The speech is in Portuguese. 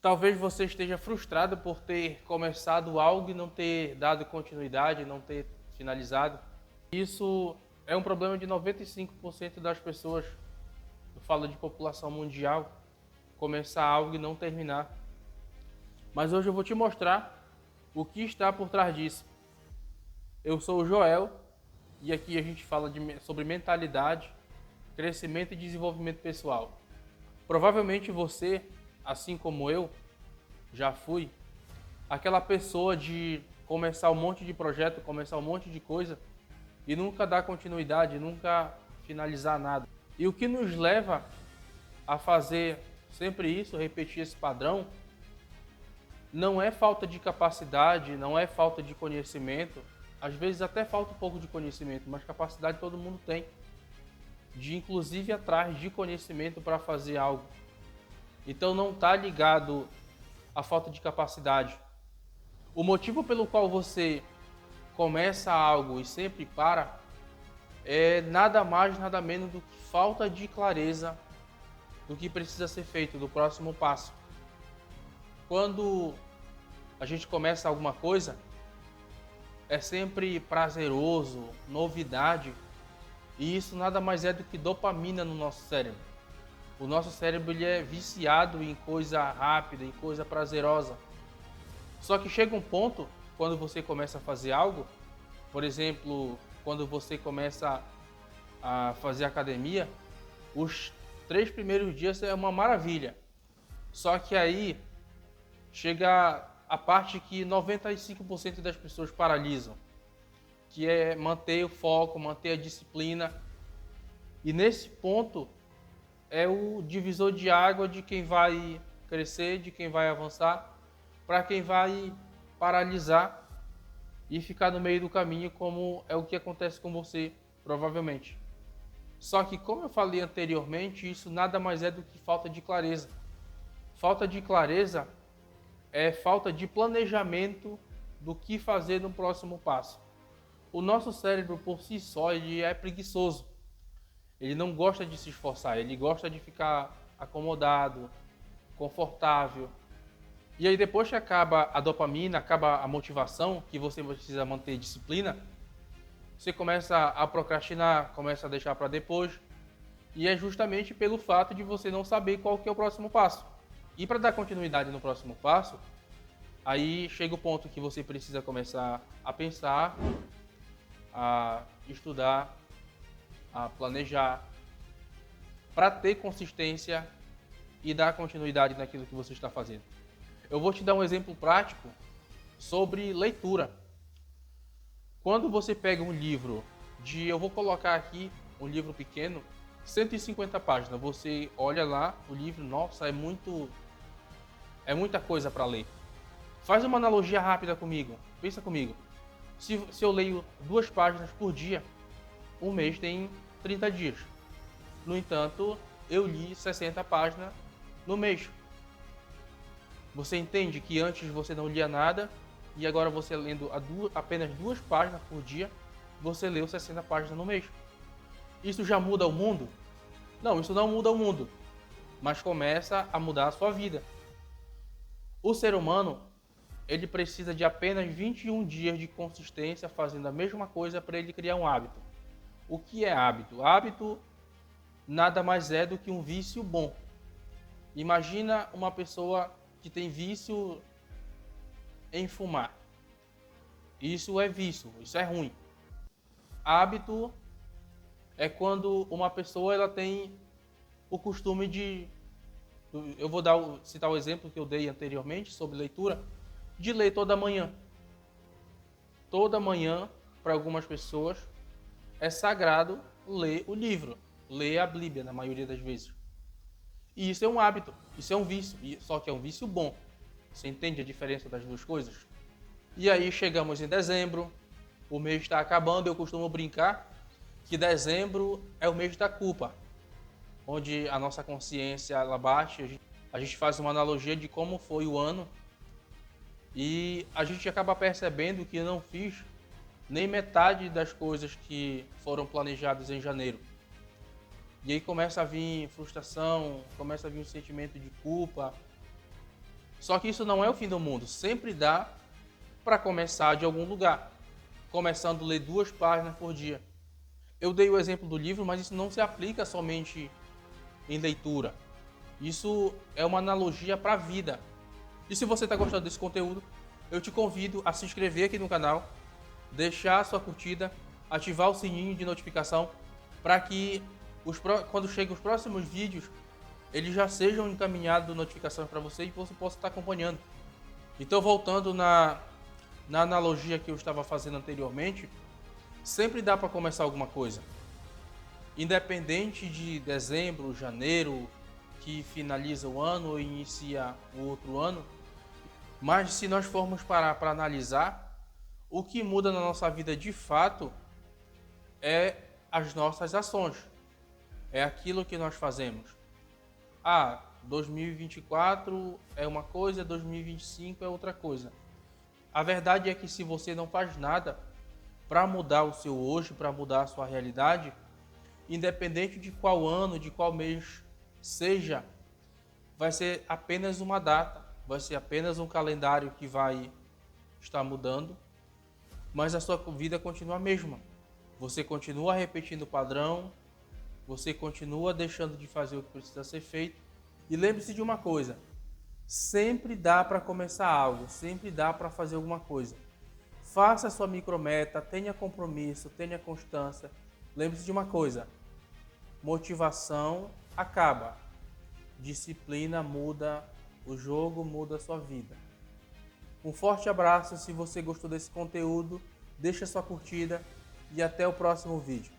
Talvez você esteja frustrado por ter começado algo e não ter dado continuidade, não ter finalizado. Isso é um problema de 95% das pessoas. Eu falo de população mundial, começar algo e não terminar. Mas hoje eu vou te mostrar o que está por trás disso. Eu sou o Joel e aqui a gente fala sobre mentalidade, crescimento e desenvolvimento pessoal. Provavelmente você, assim como eu, já fui aquela pessoa de começar um monte de projeto, começar um monte de coisa e nunca dar continuidade, nunca finalizar nada. E o que nos leva a fazer sempre isso, repetir esse padrão, não é falta de capacidade, não é falta de conhecimento. Às vezes até falta um pouco de conhecimento, mas capacidade todo mundo tem. De inclusive ir atrás de conhecimento para fazer algo. Então não está ligado à falta de capacidade. O motivo pelo qual você começa algo e sempre para é nada mais, nada menos do que falta de clareza do que precisa ser feito, do próximo passo. Quando a gente começa alguma coisa, é sempre prazeroso, novidade, e isso nada mais é do que dopamina no nosso cérebro. O nosso cérebro ele é viciado em coisa rápida, em coisa prazerosa. Só que chega um ponto, quando você começa a fazer algo, por exemplo, quando você começa a fazer academia, os 3 primeiros dias é uma maravilha. Só que aí chega a parte que 95% das pessoas paralisam, que é manter o foco, manter a disciplina. E nesse ponto é o divisor de água de quem vai crescer, de quem vai avançar, para quem vai paralisar e ficar no meio do caminho, como é o que acontece com você, provavelmente. Só que, como eu falei anteriormente, isso nada mais é do que falta de clareza. Falta de clareza é falta de planejamento do que fazer no próximo passo. O nosso cérebro, por si só, ele é preguiçoso. Ele não gosta de se esforçar, ele gosta de ficar acomodado, confortável. E aí depois que acaba a dopamina, acaba a motivação, que você precisa manter disciplina, você começa a procrastinar, começa a deixar para depois. E é justamente pelo fato de você não saber qual que é o próximo passo. E para dar continuidade no próximo passo, aí chega o ponto que você precisa começar a pensar, a estudar, a planejar, para ter consistência e dar continuidade naquilo que você está fazendo. Eu vou te dar um exemplo prático sobre leitura. Quando você pega um livro eu vou colocar aqui um livro pequeno, 150 páginas, você olha lá o livro, nossa, é muita coisa para ler. Faz uma analogia rápida comigo, pensa comigo. Se eu leio 2 páginas por dia, um mês tem 30 dias. No entanto, eu li 60 páginas no mês. Você entende que antes você não lia nada e agora você lendo apenas 2 páginas por dia, você leu 60 páginas no mês. Isso já muda o mundo? Não, isso não muda o mundo, mas começa a mudar a sua vida. O ser humano, ele precisa de apenas 21 dias de consistência fazendo a mesma coisa para ele criar um hábito. O que é hábito? Hábito nada mais é do que um vício bom. Imagina uma pessoa que tem vício em fumar. Isso é vício, isso é ruim. Hábito é quando uma pessoa ela tem o costume de... Eu vou citar o exemplo que eu dei anteriormente sobre leitura, de ler toda manhã. Toda manhã, para algumas pessoas, é sagrado ler o livro, ler a Bíblia, na maioria das vezes. E isso é um hábito, isso é um vício, só que é um vício bom. Você entende a diferença das duas coisas? E aí chegamos em dezembro, o mês está acabando, eu costumo brincar que dezembro é o mês da culpa, onde a nossa consciência ela bate, a gente faz uma analogia de como foi o ano e a gente acaba percebendo que não fiz nem metade das coisas que foram planejadas em janeiro. E aí começa a vir frustração, começa a vir um sentimento de culpa. Só que isso não é o fim do mundo. Sempre dá para começar de algum lugar. Começando a ler 2 páginas por dia. Eu dei o exemplo do livro, mas isso não se aplica somente em leitura. Isso é uma analogia para a vida. E se você está gostando desse conteúdo, eu te convido a se inscrever aqui no canal, deixar a sua curtida, ativar o sininho de notificação para que quando cheguem os próximos vídeos, eles já sejam encaminhados notificações para você e você possa estar acompanhando. Então, voltando na analogia que eu estava fazendo anteriormente, sempre dá para começar alguma coisa. Independente de dezembro, janeiro, que finaliza o ano ou inicia o outro ano, mas se nós formos parar para analisar, o que muda na nossa vida de fato é as nossas ações, é aquilo que nós fazemos. 2024 é uma coisa, 2025 é outra coisa. A verdade é que se você não faz nada para mudar o seu hoje, para mudar a sua realidade, independente de qual ano, de qual mês seja, vai ser apenas uma data, vai ser apenas um calendário que vai estar mudando, mas a sua vida continua a mesma. Você continua repetindo o padrão, você continua deixando de fazer o que precisa ser feito. E lembre-se de uma coisa, sempre dá para começar algo, sempre dá para fazer alguma coisa. Faça a sua micrometa, tenha compromisso, tenha constância. Lembre-se de uma coisa, motivação acaba, disciplina muda o jogo, muda a sua vida. Um forte abraço, se você gostou desse conteúdo, deixa sua curtida e até o próximo vídeo.